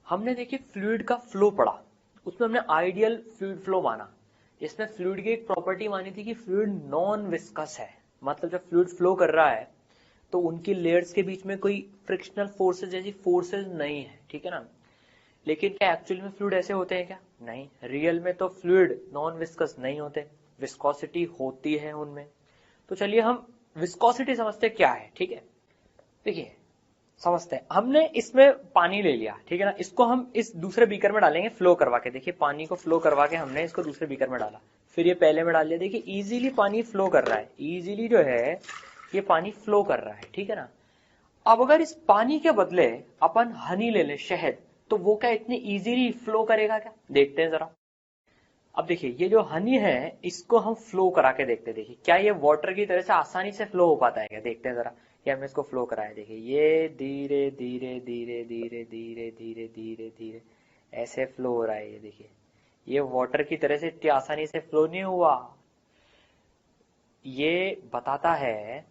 हमने देखिए फ्लूइड का फ्लो पढ़ा, उसमें हमने आइडियल फ्लूइड फ्लो माना, जिसमें फ्लूइड की एक प्रॉपर्टी मानी थी कि फ्लूइड नॉन विस्कस है। मतलब जब फ्लूइड फ्लो कर रहा है तो उनकी लेयर्स के बीच में कोई फ्रिक्शनल फोर्सेस जैसी फोर्सेस नहीं है, ठीक है ना। लेकिन क्या एक्चुअल में फ्लूइड ऐसे होते हैं क्या? नहीं, रियल में तो फ्लूइड नॉन विस्कस नहीं होते, विस्कोसिटी होती है उनमें। तो चलिए हम विस्कोसिटी समझते क्या है, ठीक है। देखिए समझते हैं, हमने इसमें पानी ले लिया, ठीक है ना, इसको हम इस दूसरे बीकर में डालेंगे फ्लो करवा के। देखिए पानी को फ्लो करवा के हमने इसको दूसरे बीकर में डाला, फिर ये पहले में डाल लिया। देखिए इजीली पानी फ्लो कर रहा है, इजीली जो है ये पानी फ्लो कर रहा है, ठीक है ना। अब अगर इस पानी के बदले अपन हनी ले लें, शहद, तो वो क्या इतनी इजीली फ्लो करेगा क्या? देखते हैं जरा। अब देखिए ये जो हनी है इसको हम फ्लो करा के देखते हैं। देखिए क्या ये वाटर की तरह से आसानी से फ्लो हो पाता है क्या? देखते हैं जरा। ये हमने इसको फ्लो कराया, देखिए ये धीरे धीरे धीरे धीरे धीरे धीरे धीरे धीरे ऐसे फ्लो हो रहा है। ये देखिए ये वाटर की तरह से इतनी आसानी से फ्लो नहीं हुआ। ये बताता है,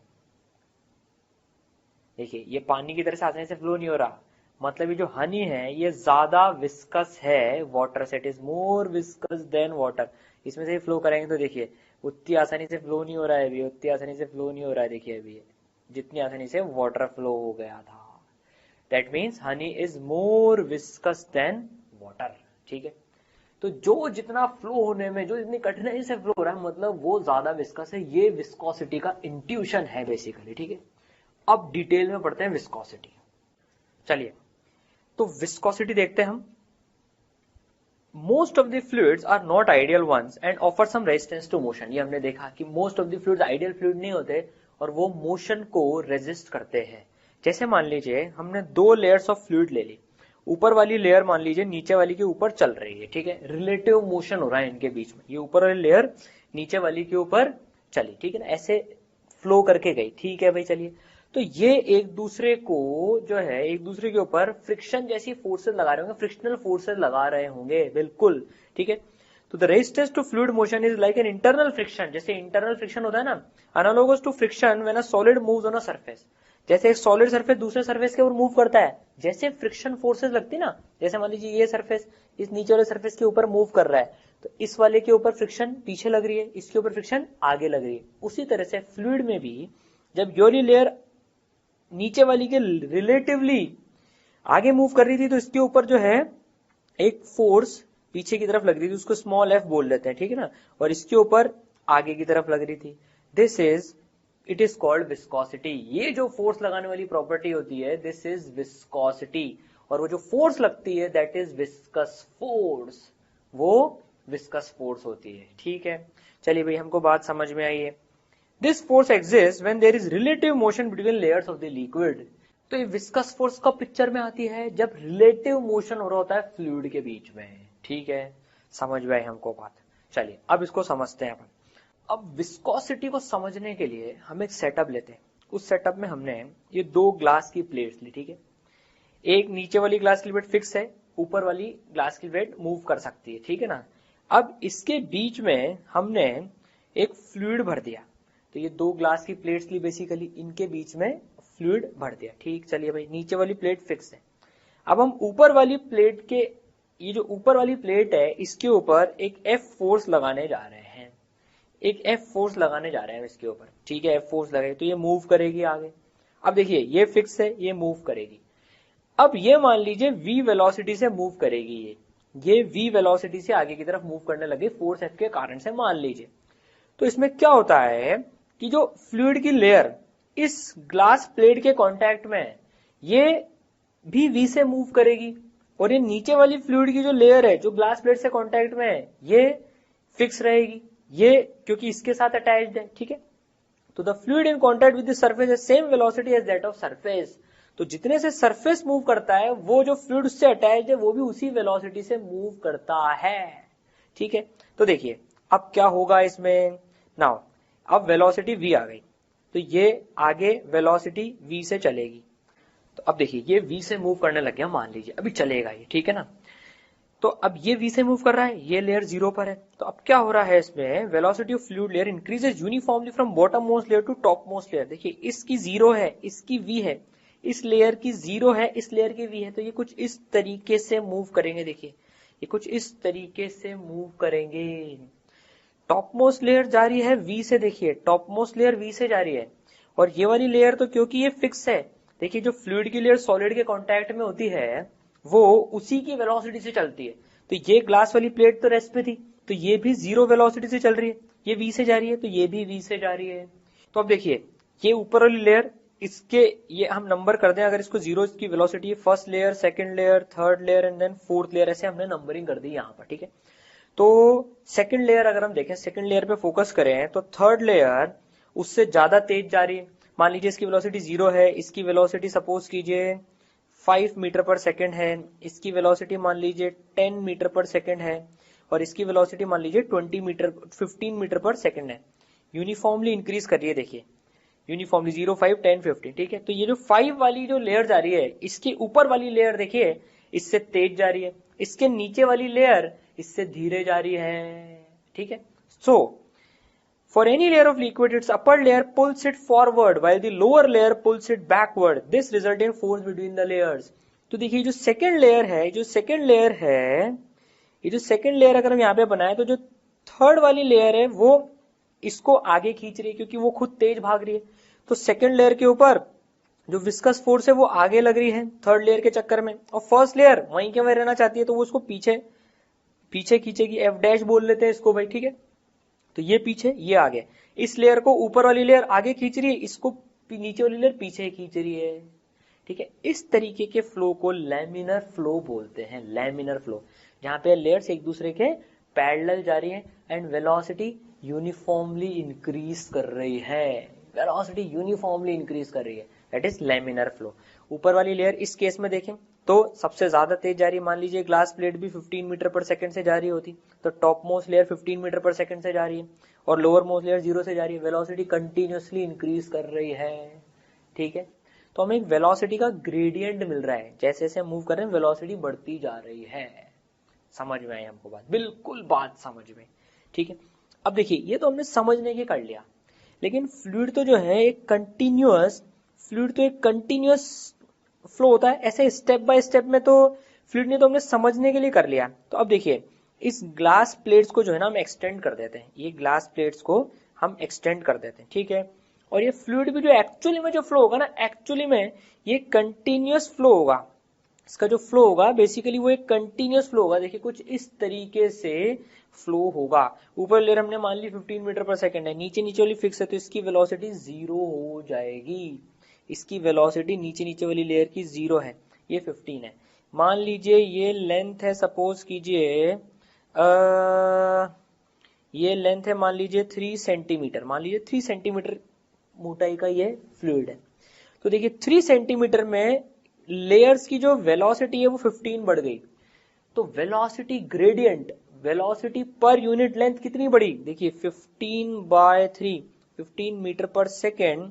देखिए ये पानी की तरह से आसानी से फ्लो नहीं हो रहा, मतलब ये जो हनी है ये ज्यादा विस्कस है वाटर से, it is more viscous than water. इसमें से फ्लो करेंगे तो देखिए उतनी आसानी से फ्लो नहीं हो रहा है अभी, उतनी आसानी से फ्लो नहीं हो रहा है। देखिए अभी जितनी आसानी से वाटर फ्लो हो गया था, that means honey is more viscous than water, ठीक है। तो जो जितना फ्लो होने में, जो इतनी कठिनाई से फ्लो हो रहा है, मतलब वो ज्यादा विस्कस है। ये विस्कोसिटी का इंट्यूशन है बेसिकली, ठीक है। अब डिटेल में पढ़ते हैं विस्कोसिटी। चलिए तो विस्कोसिटी देखते हैं हम। Most of the fluids are not ideal ones and offer some resistance to motion. ये हमने देखा कि most of the fluids ideal fluid नहीं होते और वो मोशन को रेजिस्ट करते हैं। जैसे मान लीजिए हमने दो लेयर्स ऑफ फ्लूइड ले ली, ऊपर वाली लेयर मान लीजिए नीचे वाली के ऊपर चल रही है, ठीक है, रिलेटिव मोशन हो रहा है इनके बीच में। ये ऊपर वाली लेयर नीचे वाली के ऊपर चली, ठीक है ना, ऐसे फ्लो करके गई, ठीक है भाई। चलिए तो ये एक दूसरे को जो है एक दूसरे के ऊपर फ्रिक्शन जैसी फोर्सेस लगा रहे होंगे, फ्रिक्शनल फोर्सेस लगा रहे होंगे, बिल्कुल, ठीक है। तो the resistance to fluid motion is like an internal friction. जैसे इंटरनल फ्रिक्शन होता है ना, analogous to friction when a solid moves on a surface. जैसे एक सॉलिड सरफेस दूसरे सरफेस के ऊपर मूव करता है, जैसे फ्रिक्शन फोर्सेस लगती ना, जैसे मान लीजिए ये सरफेस इस नीचे वाले सरफेस के ऊपर मूव कर रहा है, तो इस वाले के ऊपर फ्रिक्शन पीछे लग रही है, इसके ऊपर फ्रिक्शन आगे लग रही है। उसी तरह से फ्लूइड में भी जब योली लेयर नीचे वाली के रिलेटिवली आगे मूव कर रही थी, तो इसके ऊपर जो है एक फोर्स पीछे की तरफ लग रही थी, उसको स्मॉल एफ बोल देते हैं, ठीक है ना, और इसके ऊपर आगे की तरफ लग रही थी। This is, it is called viscosity. ये जो फोर्स लगाने वाली प्रॉपर्टी होती है, दिस इज विस्कोसिटी। और वो जो फोर्स लगती है दैट इज विस्कस फोर्स, वो विस्कस फोर्स होती है, ठीक है। चलिए भाई हमको बात समझ में आई है। This force exists when there is relative motion between layers of the liquid। तो ये विस्कस फोर्स का पिक्चर में आती है जब रिलेटिव मोशन हो रहा होता है फ्लूइड के बीच में, ठीक है। समझ में आई हमको बात। चलिए अब इसको समझते हैं अपन। अब विस्कोसिटी को समझने के लिए हम एक सेटअप लेते हैं। उस सेटअप में हमने ये दो ग्लास की प्लेट्स ली, ठीक है। एक नीचे वाली ग्लास की प्लेट फिक्स है, ऊपर वाली ग्लास की प्लेट मूव कर सकती है, ठीक है ना। अब इसके बीच में हमने एक फ्लूइड भर दिया, तो ये दो ग्लास की प्लेट्स ली बेसिकली, इनके बीच में फ्लूइड भर दिया, ठीक। चलिए भाई नीचे वाली प्लेट फिक्स है। अब हम ऊपर वाली प्लेट के, ये जो ऊपर वाली प्लेट है इसके ऊपर एक एफ फोर्स लगाने जा रहे हैं, एक एफ फोर्स लगाने जा रहे हैं इसके ऊपर, ठीक है। एफ फोर्स लगे तो ये मूव करेगी आगे। अब देखिए ये फिक्स है, ये मूव करेगी। अब ये मान लीजिए v वेलोसिटी से मूव करेगी, ये v वेलोसिटी से आगे की तरफ मूव करने लगे फोर्स एफ के कारण से, मान लीजिए। तो इसमें क्या होता है कि जो फ्लूइड की लेयर इस ग्लास प्लेट के कांटेक्ट में है, ये भी v से मूव करेगी, और ये नीचे वाली फ्लूइड की जो लेयर है जो ग्लास प्लेट से कांटेक्ट में है, ये फिक्स रहेगी, ये क्योंकि इसके साथ अटैच्ड है, ठीक है। तो the fluid in contact with the surface has same velocity as that of surface. तो जितने से सरफेस मूव करता है, वो जो फ्लूइड उससे अटैच्ड है वो भी उसी वेलोसिटी से मूव करता है, ठीक है। तो देखिए अब क्या होगा इसमें, नाउ अब वेलोसिटी v आ गई, तो ये आगे वेलोसिटी v से चलेगी। तो अब देखिए ये v से मूव करने लग गया, मान लीजिए अभी चलेगा ये, ठीक है ना। तो अब ये v से मूव कर रहा है, ये लेयर जीरो पर है। तो अब क्या हो रहा है इसमें, velocity of fluid layer increases uniformly from bottom most layer to top most layer. देखिए इसकी जीरो है, इसकी v है, इस लेयर की 0 है, इस लेयर की v है, तो ये कुछ इस तरीके से मूव करेंगे। देखिए ये कुछ इस तरीके से मूव करेंगे। टॉप मोस्ट लेयर जा रही है v से, देखिए टॉप मोस्ट लेयर v से जा रही है, और ये वाली लेयर तो क्योंकि ये फिक्स है, देखिए जो फ्लूइड की लेयर सॉलिड के कांटेक्ट में होती है वो उसी की वेलोसिटी से चलती है। तो ये ग्लास वाली प्लेट तो रेस्ट पे थी, तो ये भी 0 वेलोसिटी से चल रही है, ये v से जा रही है, तो ये भी v से जा रही है। तो अब देखिए ये ऊपर वाली लेयर, इसके ये हम नंबर कर दें, अगर इसको 0 की velocity, first layer, second layer, third layer and then fourth layer, ऐसे हमने नंबरिंग कर दी यहाँ पर, ठीक है। तो सेकंड लेयर अगर हम देखें, सेकंड लेयर पे फोकस करें, तो थर्ड लेयर उससे ज्यादा तेज जा रही है। मान लीजिए इसकी वेलोसिटी 0 है, इसकी वेलोसिटी सपोज कीजिए 5 मीटर पर सेकंड है, इसकी वेलोसिटी मान लीजिए 10 मीटर पर सेकंड है, और इसकी वेलोसिटी मान लीजिए 15 मीटर पर सेकंड है। यूनिफॉर्मली इंक्रीज कर रही है, देखिए यूनिफॉर्मली 0, 5, 10, 15, ठीक है। तो ये जो 5 वाली जो लेयर जा रही है, इसके ऊपर वाली लेयर देखिए इससे तेज जा रही है, इसके नीचे वाली लेयर इससे धीरे जा रही है, ठीक है। सो for any layer of liquid, its upper layer pulls it forward while the lower layer pulls it backward. This result in force between the layers. तो देखिए जो सेकंड लेयर है, ये जो सेकंड लेयर अगर हम यहाँ पे बनाए, तो जो थर्ड वाली लेयर है वो इसको आगे खींच रही है क्योंकि वो खुद तेज भाग रही है। तो सेकंड लेयर के ऊपर जो विस्कस फोर्स है वो आगे लग रही है थर्ड लेयर के चक्कर में, और फर्स्ट लेयर वहीं के वहीं रहना चाहती है, तो वो उसको पीछे खींचेगी। एफ डैश बोल लेते हैं इसको भाई, ठीक है। तो ये पीछे, ये आगे, इस लेयर को ऊपर वाली लेयर आगे खींच रही है, इसको नीचे वाली लेयर पीछे खींच रही है, ठीक है। इस तरीके के फ्लो को लैमिनर फ्लो बोलते हैं, लैमिनर फ्लो, जहां पे लेयर्स एक दूसरे के पैरेलल जा रही है एंड वेलोसिटी यूनिफॉर्मली इंक्रीज कर रही है, वेलोसिटी यूनिफॉर्मली इंक्रीज कर रही है, दैट इज लैमिनर फ्लो। ऊपर वाली लेयर इस केस में देखें तो सबसे ज्यादा तेज जा रही है, मान लीजिए ग्लास प्लेट भी 15 मीटर पर सेकंड से जा रही होती, तो top most layer 15 metre per second से जा रही है, और लोअर मोस्ट लेयर 0 से जा रही है, वेलोसिटी कंटिन्यूअसली इंक्रीज कर रही है, ठीक है। तो हमें एक वेलोसिटी का ग्रेडियंट मिल रहा है, जैसे जैसे मूव कर रहे हैं वेलोसिटी बढ़ती जा रही है। समझ में आई हमको बात? बिल्कुल बात समझ में, ठीक है। अब देखिए ये तो हमने समझने के कर लिया, लेकिन फ्लूइड तो जो है एक कंटिन्यूअस फ्लो होता है, ऐसे स्टेप बाय स्टेप में तो फ्लूइड ने तो हमने समझने के लिए कर लिया। तो अब देखिए इस ग्लास प्लेट्स को जो है ना हम एक्सटेंड कर देते हैं, ये ग्लास प्लेट्स को हम एक्सटेंड कर देते हैं, ठीक है। और ये फ्लूइड भी जो एक्चुअली में जो फ्लो होगा ना, एक्चुअली में ये कंटिन्यूअस फ्लो होगा, इसका जो फ्लो होगा बेसिकली वो एक कंटिन्यूअस फ्लो होगा। देखिए कुछ इस तरीके से फ्लो होगा। ऊपर लेयर हमने मान ली 15 मीटर पर सेकंड है, नीचे वाली फिक्स है, तो इसकी वेलोसिटी 0 हो जाएगी, इसकी वेलोसिटी नीचे वाली लेयर की 0 है, ये 15 है। मान लीजिए ये लेंथ है, सपोज कीजिए ये लेंथ है मान लीजिए 3 सेंटीमीटर, मान लीजिए 3 सेंटीमीटर मोटाई का ये फ्लूइड है। तो देखिए 3 सेंटीमीटर में लेयर्स की जो वेलोसिटी है वो 15 बढ़ गई, तो velocity gradient, velocity per unit length कितनी बढ़ी, देखिए 15/3, 15 मीटर पर सेकेंड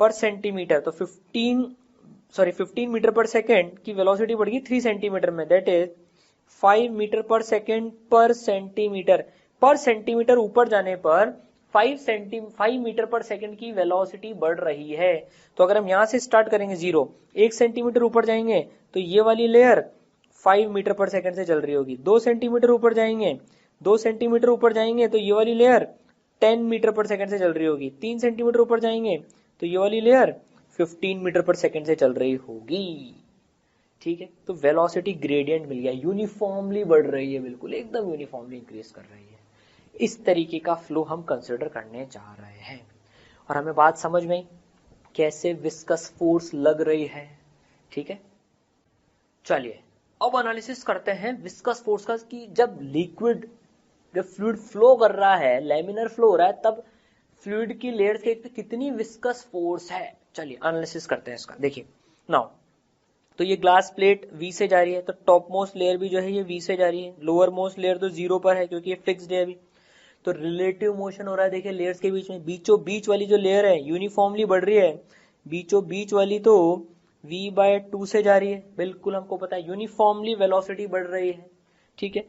पर सेंटीमीटर, तो 15 मीटर पर सेकेंड की वेलोसिटी बढ़ गई 3 सेंटीमीटर में, दैट इज 5 मीटर पर सेकेंड पर सेंटीमीटर ऊपर जाने पर 5 मीटर पर सेकेंड की वेलोसिटी बढ़ रही है। तो अगर हम यहां से स्टार्ट करेंगे 0, 1 सेंटीमीटर ऊपर जाएंगे तो ये वाली लेयर 5 मीटर पर सेकेंड से चल रही होगी, 2 सेंटीमीटर ऊपर जाएंगे, 2 सेंटीमीटर ऊपर जाएंगे तो ये वाली लेयर 10 मीटर पर सेकेंड से चल रही होगी, 3 सेंटीमीटर ऊपर जाएंगे तो ये वाली लेयर 15 मीटर पर सेकेंड से चल रही होगी, ठीक है। तो वेलोसिटी ग्रेडियंट मिल गया, यूनिफॉर्मली बढ़ रही है, बिल्कुल एकदम यूनिफॉर्मली इंक्रीज कर रही है। इस तरीके का फ्लो हम कंसिडर करने जा रहे हैं, और हमें बात समझ में कैसे विस्कस फोर्स लग रही है, ठीक है। चलिए अब एनालिसिस करते हैं विस्कस फोर्स का, कि जब फ्लूइड फ्लो कर रहा है, लैमिनर फ्लो हो रहा है, तब फ्लूइड की लेयर्स के कितनी विस्कस फोर्स है। चलिए एनालिसिस करते हैं इसका। देखिए नाउ, तो ये ग्लास प्लेट V से जा रही है, तो टॉप मोस्ट लेयर भी जो है ये V से जा रही है, लोअर मोस्ट लेयर तो 0 पर है क्योंकि ये फिक्स्ड है अभी। तो रिलेटिव मोशन हो रहा है, देखिए लेयर्स के बीच में, बीचों बीच वाली जो लेयर है यूनिफॉर्मली बढ़ रही है, बीचों बीच वाली तो V/2 से जा रही है, बिल्कुल हमको पता है यूनिफॉर्मली वेलोसिटी बढ़ रही है, ठीक है।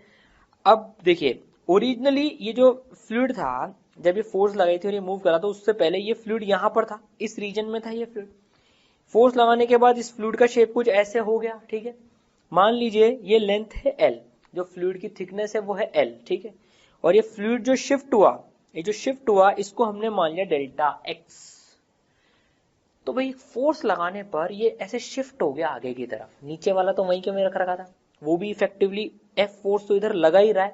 अब देखिए ओरिजिनली ये जो फ्लूइड था, जब ये फोर्स लगाई थी और ये मूव करा, तो उससे पहले ये फ्लूइड यहां पर था, इस रीजन में था ये फ्लूइड। फोर्स लगाने के बाद इस फ्लूइड का शेप कुछ ऐसे हो गया, ठीक है। मान लीजिए ये लेंथ है L, जो फ्लूइड की थिकनेस है वो है L, ठीक है। और ये फ्लूइड जो शिफ्ट हुआ, ये जो शिफ्ट हुआ इसको हमने मान लिया डेल्टा x। तो भाई फोर्स लगाने पर ये ऐसे शिफ्ट हो गया आगे की तरफ, नीचे वाला तो वहीं के में रख रखा था, वो भी इफेक्टिवली F फोर्स तो इधर लगा ही रहा है,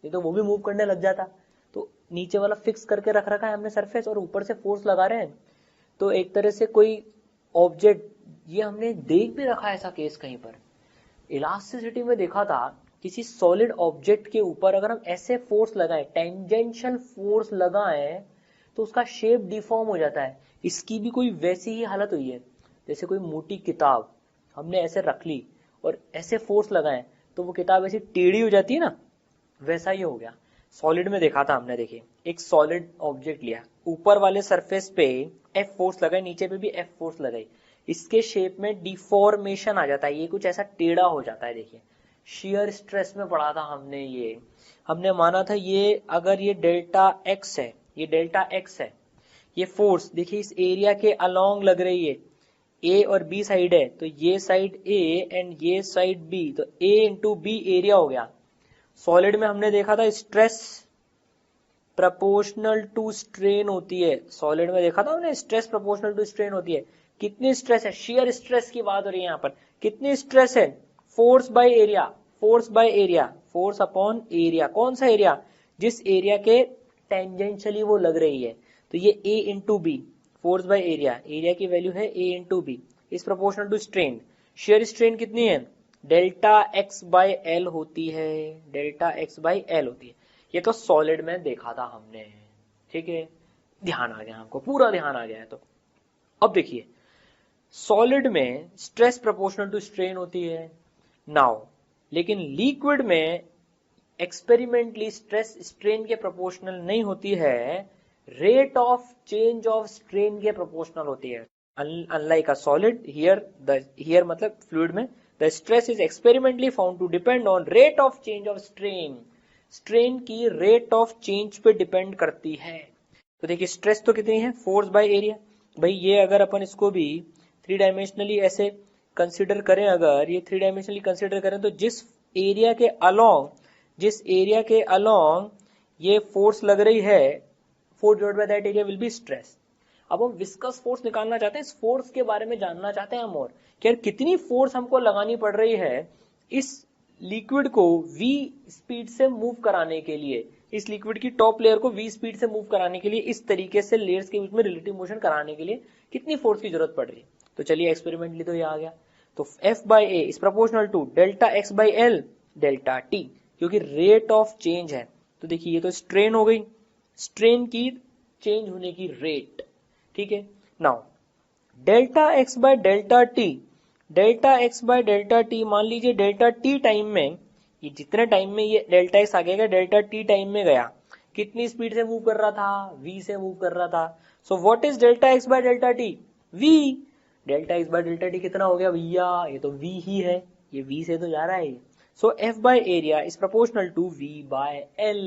नहीं तो वो भी मूव करने लग जाता। तो नीचे वाला फिक्स करके रख रखा है हमने सरफेस, और ऊपर से फोर्स लगा रहे हैं। तो एक तरह से कोई ऑब्जेक्ट, ये हमने देख भी रखा है ऐसा केस कहीं पर, इलास्टिसिटी में देखा था, किसी सॉलिड ऑब्जेक्ट के ऊपर अगर हम ऐसे फोर्स लगाएं, टेंजेंशियल फोर्स लगाएं, तो उसका शेप डिफॉर्म हो जाता है। इसकी भी कोई वैसी ही हालत हुई है, जैसे कोई मोटी किताब हमने ऐसे रख ली और ऐसे फोर्स लगाएं तो वो किताब ऐसी टेढ़ी हो जाती है ना, वैसा ही हो गया। सॉलिड में देखा था हमने, देखिए एक सॉलिड ऑब्जेक्ट लिया, ऊपर वाले सरफेस पे F फोर्स लगाई, नीचे पे भी F फोर्स लगाई, इसके शेप में डिफॉर्मेशन आ जाता है, ये कुछ ऐसा टेढ़ा हो जाता है। देखिए शियर स्ट्रेस में पढ़ा था हमने, ये हमने माना था ये अगर ये डेल्टा x है, ये डेल्टा x है, ये फोर्स देखिए इस एरिया के अलोंग लग रही है, A और B साइड है, तो ये साइड A एंड ये साइड B, तो A इंटू B एरिया हो गया। सॉलिड में हमने देखा था स्ट्रेस प्रपोर्शनल टू स्ट्रेन होती है, सॉलिड में देखा था हमने स्ट्रेस प्रपोर्शनल टू स्ट्रेन होती है। कितनी स्ट्रेस है, शियर स्ट्रेस की बात हो रही है यहाँ पर, कितनी स्ट्रेस है, force by area, force by area, force upon area, कौन सा एरिया, जिस एरिया के टेंजेंशियली वो लग रही है, तो ये A into B, force by area, area की वैल्यू है A into B, is proportional to strain. Shear strain कितनी है, डेल्टा एक्स बाय एल होती है, डेल्टा एक्स बाय एल होती है। ये तो सॉलिड में देखा था हमने, ठीक है, ध्यान आ गया हमको, पूरा ध्यान आ गया है। तो अब देखिए सॉलिड में स्ट्रेस प्रोपोर्शनल टू स्ट्रेन होती है नाउ, लेकिन लिक्विड में एक्सपेरिमेंटली स्ट्रेस स्ट्रेन के प्रोपोर्शनल नहीं होती है, rate of change of strain के प्रोपोर्शनल होती है। अनलाइक अ सॉलिड, हियर मतलब फ्लूइड में the stress is experimentally found to depend on rate of change of strain, strain की रेट ऑफ चेंज पे डिपेंड करती है। तो देखिए स्ट्रेस तो कितनी है, फोर्स बाय एरिया। भाई ये अगर अपन इसको भी थ्री डायमेंशनली ऐसे कंसिडर करें, अगर ये थ्री डायमेंशनली कंसिडर करें, तो जिस एरिया के अलोंग, जिस एरिया के अलोंग ये फोर्स लग रही है, force divide by that area will be stress. अब हम विस्कस फोर्स निकालना चाहते हैं, इस फोर्स के बारे में जानना चाहते हैं हम, और कि यार कितनी फोर्स हमको लगानी पड़ रही है इस लिक्विड को v स्पीड से मूव कराने के लिए, इस लिक्विड की टॉप लेयर को v स्पीड से मूव कराने के लिए, इस तरीके से लेयर्स के बीच में रिलेटिव मोशन कराने के लिए कितनी फोर्स की जरूरत पड़ रही है। तो चलिए एक्सपेरिमेंटली तो ये आ गया, तो F by A is proportional to delta x by L delta t, क्योंकि रेट ऑफ चेंज है। तो देखिए ये तो स्ट्रेन हो गई, स्ट्रेन की चेंज होने की रेट, ठीक है। Now delta x by delta T, delta x by delta T, मान लीजिए डेल्टा टी टाइम में, ये जितने टाइम में ये डेल्टा एक्स आ गया, डेल्टा टी टाइम में गया, कितनी स्पीड से मूव कर रहा था, v से मूव कर रहा था। So what is delta x by delta T, v। Delta x by delta T कितना हो गया भैया, ये तो v ही है, ये v से तो जा रहा है। So f by area is proportional to v by l,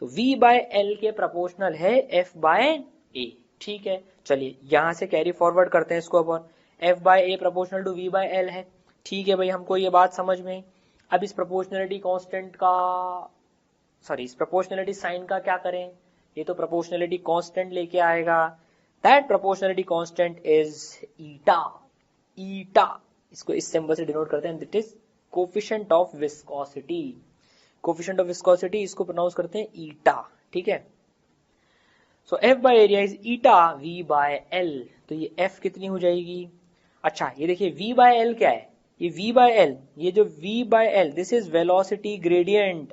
तो v बाय l के प्रोपोर्शनल है f बाय a, ठीक है। चलिए यहां से कैरी फॉरवर्ड करते हैं इसको, अपन f by A proportional to v by L है, ठीक है भाई, हमको ये बात समझ में। अब इस प्रोपोर्शनलिटी कांस्टेंट का, सॉरी इस प्रोपोर्शनलिटी साइन का क्या करें, ये तो प्रोपोर्शनलिटी कांस्टेंट लेके आएगा, that proportionality constant is eta, eta इसको इस सिंबल से डिनोट करते हैं, that is coefficient of viscosity, coefficient of viscosity इसको प्रोनाउंस करते हैं ईटा, ठीक है। So F by area is eta V by L, तो ये F कितनी हो जाएगी, अच्छा ये देखिए V बाय L क्या है, ये V बाय L, ये जो V by L this is velocity gradient.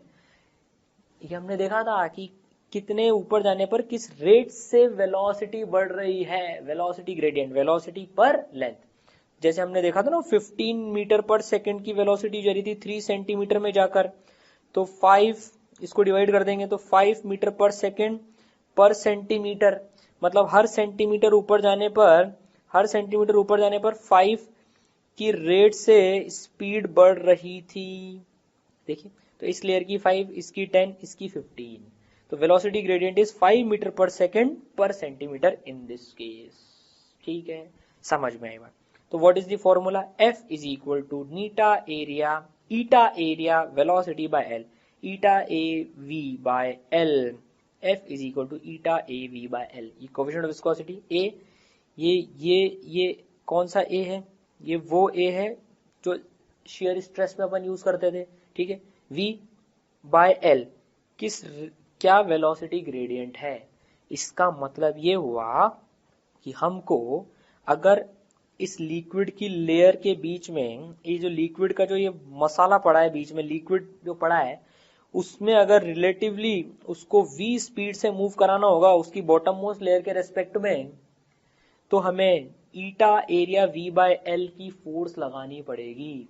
ये हमने देखा था कि कितने ऊपर जाने पर किस रेट से वेलोसिटी बढ़ रही है, वेलोसिटी ग्रेडियंट, वेलोसिटी पर लेंथ। जैसे हमने देखा था ना 15 मीटर पर सेकंड की वेलोसिटी जा रही थी 3 सेंटीमीटर में जाकर, तो 5 इसको डिवाइड कर देंगे तो 5 metre per second per centimetre, मतलब हर सेंटीमीटर ऊपर जाने पर, हर सेंटीमीटर ऊपर जाने पर 5 की रेट से स्पीड बढ़ रही थी। देखिए तो इस लेयर की 5, इसकी 10, इसकी 15, तो velocity gradient is 5 metre per second per centimetre in this case, ठीक है, समझ में आई बात। तो what is the formula, F is equal to eta area velocity by L, eta A V by L, F is equal to eta A V by L. ये coefficient of viscosity A, ये कौन सा ए है, ये वो ए है जो shear stress में अपन यूज करते थे, ठीक है। V बाय एल क्या वेलोसिटी ग्रेडियंट है। इसका मतलब ये हुआ कि हमको अगर इस लिक्विड की लेयर के बीच में, ये जो लिक्विड का जो ये मसाला पड़ा है बीच में, लिक्विड जो पड़ा है, उसमें अगर रिलेटिवली उसको v स्पीड से मूव कराना होगा उसकी बॉटम मोस्ट लेयर के रेस्पेक्ट में, तो हमें ईटा एरिया v बाय एल की फोर्स लगानी पड़ेगी।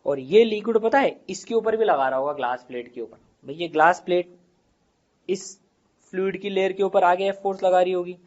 और ये लिक्विड पता है इसके ऊपर भी लगा रहा होगा, ग्लास प्लेट के ऊपर। भाई ये ग्लास प्लेट इस फ्लूइड की लेयर के ऊपर आगे फोर्स लगा रही होगी,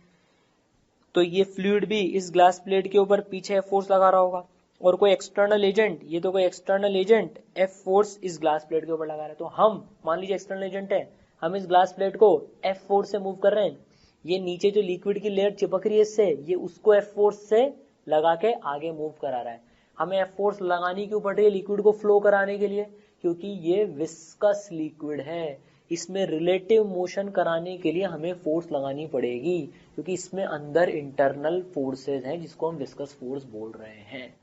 तो ये फ्लूइड भी इस ग्लास प्लेट के ऊपर पीछे फोर्स लगा रहा होगा। और कोई एक्सटर्नल एजेंट, ये तो कोई एक्सटर्नल एजेंट F फोर्स इस ग्लास प्लेट के ऊपर लगा रहा है। तो हम मान लीजिए एक्सटर्नल एजेंट है, हम इस ग्लास प्लेट को F फोर्स से मूव कर रहे हैं, ये नीचे जो लिक्विड की लेयर चिपक रही है इससे, ये उसको F फोर्स से लगा के आगे मूव करा रहा है। हमें F फोर्स लगानी क्यों पड़ रही है लिक्विड को फ्लो कराने के लिए, क्योंकि ये विस्कस लिक्विड है, इसमें रिलेटिव मोशन कराने के लिए हमें फोर्स लगानी पड़ेगी, क्योंकि इसमें अंदर इंटरनल फोर्सेस हैं जिसको हम विस्कस फोर्स बोल रहे हैं।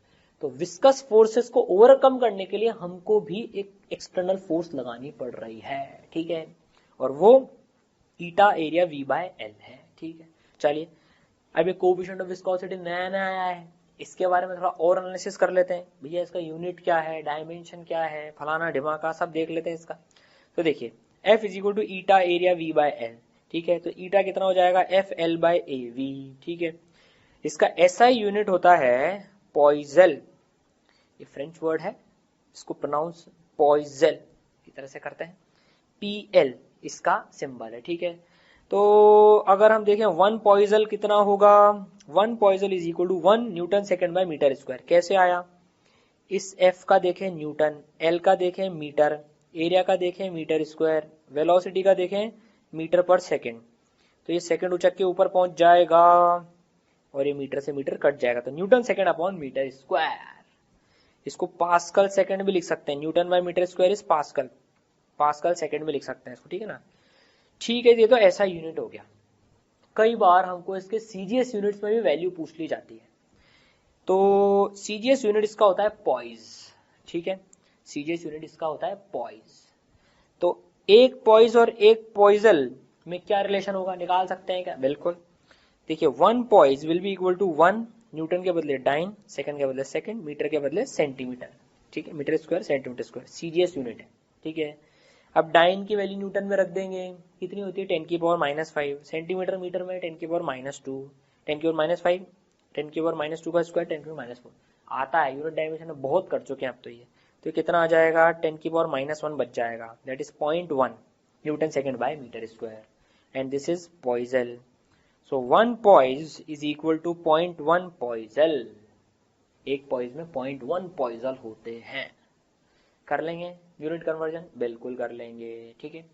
तो विस्कस फोर्सेस को ओवरकम करने के लिए हमको भी एक एक्सटर्नल फोर्स लगानी पड़ रही है, ठीक है। और वो ईटा एरिया v बाय एल है, ठीक है। चलिए अब ये कोएफिशिएंट ऑफ विस्कोसिटी नया नया आया है, इसके बारे में थोड़ा और एनालिसिस कर लेते हैं। भैया इसका यूनिट क्या है, डायमेंशन क्या है, फलाना ढिमाका सब देख लेते हैं इसका। तो देखिए F is equal to eta area v by L, ठीक है। तो ईटा कितना हो जाएगा, F L by A V, ठीक है। इसका SI यूनिट होता है पॉइजल, ये फ्रेंच वर्ड है, इसको प्रोनाउंस पॉइजल की तरह से करते हैं। PL इसका सिंबल है, ठीक है। तो अगर हम देखें 1 पॉइजल कितना होगा, 1 poiseuille is equal to 1 newton second by metre square. कैसे आया, इस F का देखें न्यूटन, L का देखें मीटर, एरिया का देखें मीटर स्क्वायर, वेलोसिटी का देखें मीटर पर सेकंड। तो ये सेकंड उचक के ऊपर पहुंच जाएगा और ये मीटर से मीटर कट जाएगा, तो newton second upon metre square. इसको पास्कल सेकंड भी लिख सकते हैं, newton by metre square is pascal, pascal second भी लिख सकते हैं इसको, ठीक है ना। ठीक है, ये तो ऐसा यूनिट हो गया। कई बार हमको इसके सीजीएस यूनिट्स में भी वैल्यू पूछ ली जाती है, तो सीजीएस यूनिट इसका होता है पॉइज, ठीक है। सीजीएस यूनिट इसका होता है पॉइज। तो एक पॉइज और एक पॉइजल में क्या रिलेशन होगा, निकाल सकते हैं क्या, बिल्कुल। देखिए 1 poise will be equal to 1 newton के बदले डाइन, सेकंड के बदले सेकंड, मीटर के बदले सेंटीमीटर, ठीक है। Metre square centimetre square CGS unit है, ठीक है। अब डाइन की वैल्यू न्यूटन में रख देंगे, कितनी होती है 10 की पावर -5, सेंटीमीटर मीटर में 10 की पावर -2, 10 की पावर -5, 10 की पावर -2 का स्क्वायर 10 की पावर -4 आता है। यूनिट डायमेंशन में बहुत कर चुके हैं अब तो ये, तो कितना आ जाएगा 10 की पावर -1 बच जाएगा, that is 0.1 newton second by metre square, and this is poiseuille. So 1 poise is equal to 0.1 poiseuille, एक पॉइज में 0.1 पॉइजल होते हैं। कर लेंगे यूनिट कन्वर्जन, बिल्कुल कर लेंगे, ठीक है।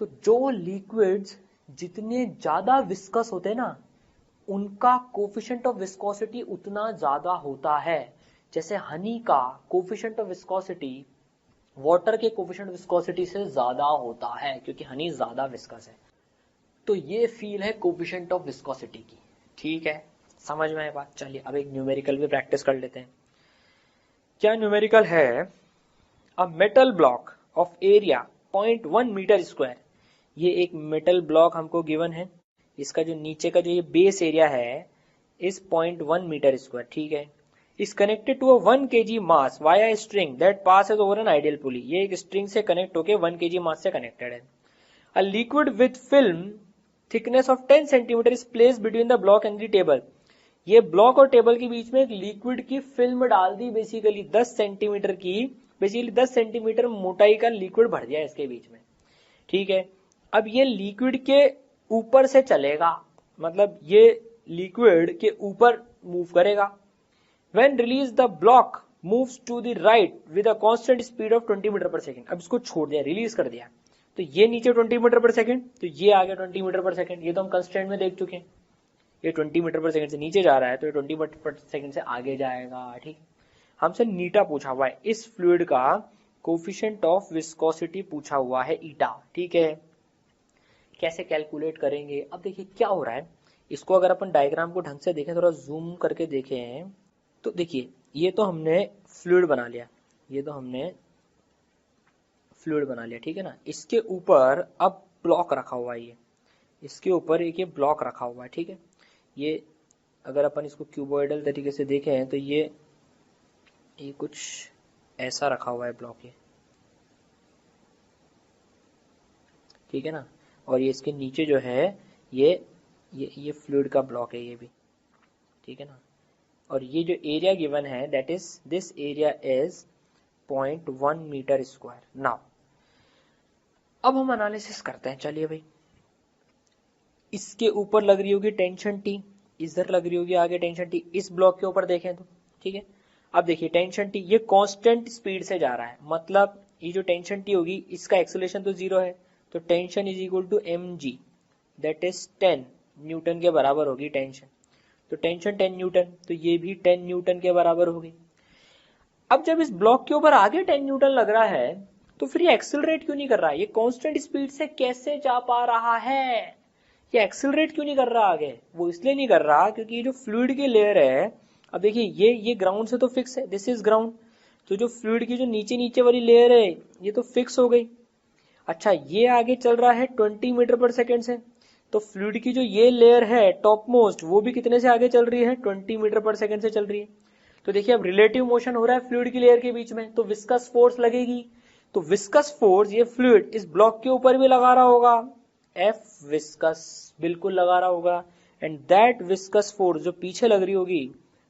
तो जो लिक्विड्स जितने ज्यादा विस्कस होते हैं ना, उनका कोफिशिएंट ऑफ विस्कोसिटी उतना ज्यादा होता है। जैसे हनी का कोफिशिएंट ऑफ विस्कोसिटी वाटर के कोफिशिएंट ऑफ विस्कोसिटी से ज्यादा होता है, क्योंकि हनी ज्यादा विस्कस है। तो ये फील है कोफिशिएंट ऑफ विस्कोसिटी की, ठीक है, समझ में आए बात। चलिए अब एक न्यूमेरिकल भी प्रैक्टिस कर लेते हैं। क्या न्यूमेरिकल है, a metal block of area 0.1 metre square. ये एक मेटल ब्लॉक हमको गिवन है, इसका जो नीचे का जो ये बेस एरिया है इस 0.1 मीटर स्क्वायर, ठीक है। Is connected to a 1 kg mass via string that passes over an ideal pulley. ये एक स्ट्रिंग से कनेक्ट होकर 1 kg मास से कनेक्टेड है। A liquid with film thickness of 10 centimetre is place between the block and the table. ये block और table के बीच में एक लिक्विड की फिल्म डाल दी, बेसिकली 10 सेंटीमीटर की, बेसिकली 10 सेंटीमीटर मोटाई का लिक्विड भर दिया इसके बीच में, ठीक है। अब ये लिक्विड के ऊपर से चलेगा, मतलब ये लिक्विड के ऊपर मूव करेगा। When released, the block moves to the right with a constant speed of 20 metre पर सेकेंड। अब इसको छोड़ दिया, रिलीज कर दिया, तो ये नीचे 20 मीटर पर सेकेंड, तो ये आ गया 20 मीटर पर सेकेंड। ये तो हम कंस्टेंट में देख चुके हैं, ये 20 मीटर पर सेकंड से नीचे जा रहा है तो ये 20 मीटर पर सेकंड से आगे जाएगा। ठीक, हमसे नीटा पूछा हुआ है, इस फ्लूइड का कोफिशिएंट ऑफ विस्कोसिटी पूछा हुआ है ईटा। ठीक है, कैसे कैलकुलेट करेंगे? अब देखिए क्या हो रहा है, इसको अगर अपन डायग्राम को ढंग से देखें, थोड़ा जूम करके देखें, तो देखिए ये तो हमने फ्लूइड बना लिया, ये तो हमने फ्लूइड बना लिया, ठीक है ना। इसके ऊपर अब ब्लॉक रखा हुआ है, ये इसके ऊपर एक ये ब्लॉक रखा हुआ है। ठीक है, ये अगर अपन इसको क्यूबॉइडल तरीके से देखें तो ये कुछ ऐसा रखा हुआ है ब्लॉक, ये ठीक है ना। और ये इसके नीचे जो है ये फ्लूइड का ब्लॉक है ये भी, ठीक है ना। और ये जो एरिया गिवन है that is this area is 0.1 metre square. Now अब हम एनालिसिस करते हैं। चलिए भाई, इसके ऊपर लग रही होगी टेंशन टी, इधर लग रही होगी आगे टेंशन टी, इस ब्लॉक के ऊपर देखें तो ठीक है। अब देखिए टेंशन टी ये कांस्टेंट स्पीड से जा रहा है, मतलब ये जो टेंशन टी होगी इसका एक्सेलरेशन तो जीरो है, तो tension is equal to mg that is 10 newton के बराबर होगी टेंशन। तो टेंशन 10 न्यूटन, तो ये भी 10 न्यूटन के बराबर होगी। अब जब इस ब्लॉक के ऊपर आगे 10 न्यूटन लग रहा है तो फिर ये एक्सेलरेट क्यों नहीं कर रहा है? ये कांस्टेंट स्पीड से कैसे जा पा रहा है? ये एक्सेलरेट क्यों नहीं कर रहा आगे? वो इसलिए नहीं कर रहा क्योंकि ये जो फ्लूइड की लेयर है, अब देखिए ये ग्राउंड से तो फिक्स है, दिस इज ग्राउंड, तो जो फ्लूइड की जो नीचे नीचे वाली लेयर है ये तो फिक्स हो गई। अच्छा, ये आगे चल रहा है 20 मीटर पर सेकेंड से, तो फ्लूइड की जो ये लेयर है टॉप मोस्ट वो भी कितने से आगे चल रही है? 20 मीटर पर सेकेंड से चल रही है। तो देखिए अब रिलेटिव मोशन हो रहा है फ्लूइड की लेयर के बीच में, तो विस्कस फोर्स लगेगी। तो विस्कस फोर्स ये फ्लूइड इस ब्लॉक के ऊपर भी लगा रहा होगा, एफ विस्कस बिल्कुल लगा रहा होगा, एंड दैट विस्कस फोर्स जो पीछे लग रही होगी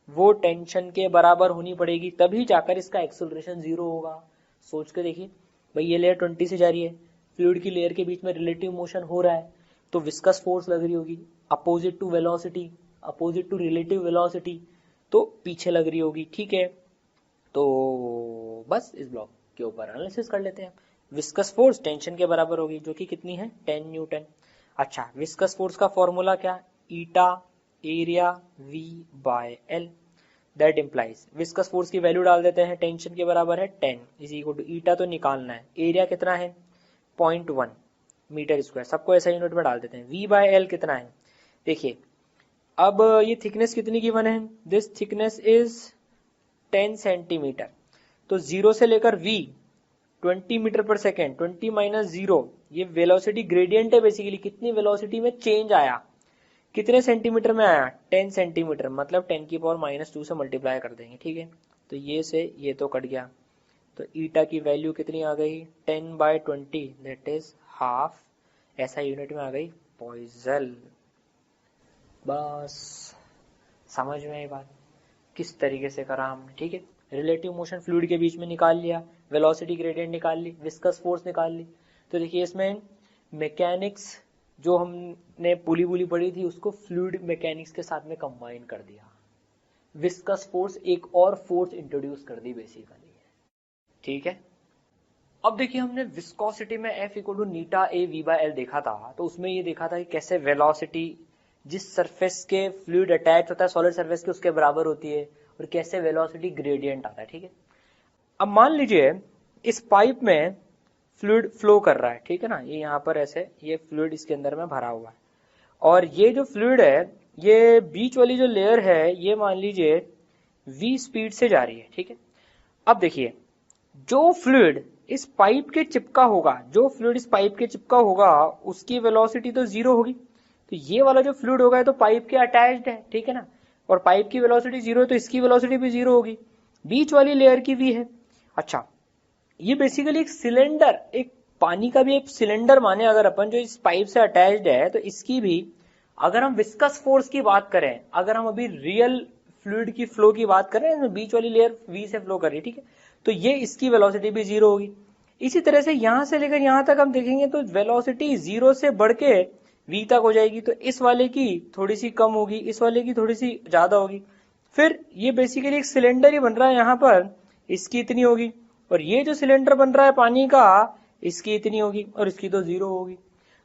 वो टेंशन के बराबर होनी पड़ेगी, तभी जाकर इसका एक्सेलरेशन जीरो होगा। सोच के देखिए भाई, ये लेयर 20 से जा रही है, फ्लूइड की लेयर के बीच में रिलेटिव मोशन हो रहा है, तो विस्कस फोर्स लग रही होगी opposite to velocity, opposite to relative velocity, तो पीछे लग रही होगी। ठीक है, तो बस इस ब्लॉक के ऊपर एनालिसिस कर लेते हैं। विस्कस फोर्स टेंशन के बराबर होगी जो कि कितनी है? 10 न्यूटन। अच्छा, विस्कस फोर्स का फॉर्मूला क्या? Eta area V by L, that implies viscous force की वैल्यू डाल देते हैं, टेंशन के बराबर है 10 इज इक्वल टू ईटा तो निकालना है, एरिया कितना है? 0.1 मीटर स्क्वायर, सबको ऐसा यूनिट में डाल देते हैं। V बाय L कितना है? देखिए अब ये थिकनेस कितनी गिवन है? दिस थिकनेस इज 10 सेंटीमीटर, तो 0 से लेकर V 20 मीटर पर सेकेंड, 20 माइनस 0 ये वेलोसिटी ग्रेडियंट है बेसिकली, कितनी वेलोसिटी में चेंज आया, कितने सेंटीमीटर में आया? 10 सेंटीमीटर, मतलब 10 की पावर -2 से मल्टीप्लाई कर देंगे। ठीक है, तो ये से ये तो कट गया, तो ईटा की वैल्यू कितनी आ गई? 10/20 दैट इज हाफ, ऐसा यूनिट में आ गई पॉइजन। बस समझ में आई बात, किस तरीके से करा हमने। ठीक है, रिलेटिव मोशन फ्लूइड के बीच में निकाल लिया, वेलोसिटी ग्रेडियंट निकाल ली, विस्कस फोर्स निकाल ली। तो देखिए इसमें मैकेनिक्स जो हमने पुली बुली पढ़ी थी उसको फ्लूइड मैकेनिक्स के साथ में कंबाइन कर दिया, विस्कस फोर्स एक और फोर्स इंट्रोड्यूस कर दी बेसिकली। ठीक है, अब देखिए हमने विस्कोसिटी में F equal to eta A V by L देखा था, तो उसमें ये देखा था कि कैसे वेलोसिटी जिस सरफेस के फ्लूइड अटैच होता है सॉलिड सरफेस के उसके बराबर होती है, और कैसे वेलोसिटी ग्रेडियंट आता है। ठीक है, अब मान लीजिए इस पाइप में फ्लूइड फ्लो कर रहा है, ठीक है ना, ये यहाँ पर ऐसे ये फ्लूइड इसके अंदर में भरा हुआ है, और ये जो फ्लूइड है ये बीच वाली जो लेयर है ये मान लीजिए V स्पीड से जा रही है। ठीक है, अब देखिए जो फ्लूइड इस पाइप के चिपका होगा, जो फ्लूइड इस पाइप के चिपका होगा उसकी वेलोसिटी तो जीरो होगी, तो ये वाला जो फ्लूइड होगा तो पाइप के अटैच्ड है, ठीक है ना, और पाइप की वेलोसिटी जीरो है तो इसकी वेलोसिटी भी जीरो होगी, बीच वाली लेयर की V है। अच्छा, ये बेसिकली एक सिलेंडर, एक पानी का भी एक सिलेंडर माने अगर अपन, जो इस पाइप से अटैच्ड है, तो इसकी भी अगर हम विस्कस फोर्स की बात करें, अगर हम अभी रियल फ्लूइड की फ्लो की बात करें, बीच वाली लेयर V से फ्लो कर रही है, ठीक है, तो ये इसकी वेलोसिटी भी जीरो होगी। इसी तरह से यहां से लेकर यहां तक हम देखेंगे तो वेलोसिटी जीरो से बढ़ के V तक हो जाएगी, तो इस वाले की थोड़ी सी कम होगी, इस वाले की थोड़ी सी ज्यादा होगी। फिर ये बेसिकली एक सिलेंडर ही बन रहा है यहाँ पर, इसकी इतनी होगी, और ये जो सिलेंडर बन रहा है पानी का इसकी इतनी होगी, और इसकी तो जीरो होगी।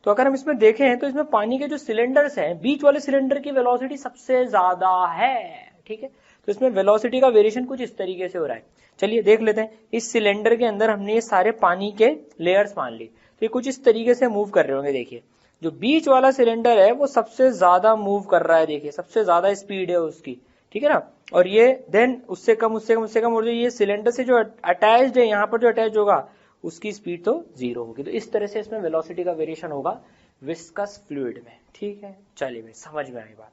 तो अगर हम इसमें देखें तो इसमें पानी के जो सिलेंडर्स हैं, बीच वाले सिलेंडर की वेलोसिटी सबसे ज्यादा है, ठीक है। तो इसमें वेलोसिटी का वेरिएशन कुछ इस तरीके से हो रहा है। चलिए देख लेते हैं, इस सिलेंडर के अंदर हमने ये सारे पानी के लेयर्स मान ली, तो ये कुछ इस तरीके से मूव कर रहे होंगे। देखिए जो बीच वाला सिलेंडर है वो सबसे ज्यादा मूव कर रहा है, देखिए सबसे ज्यादा स्पीड है उसकी, ठीक है ना। और ये देन उससे कम उससे कम उससे कम, और ये सिलेंडर से जो अटैच्ड है, यहाँ पर जो अटैच होगा उसकी स्पीड तो 0 होगी। तो इस तरह से इसमें वेलोसिटी का वेरिएशन होगा विस्कस फ्लूइड में, ठीक है। चलिए भाई समझ में आई बात।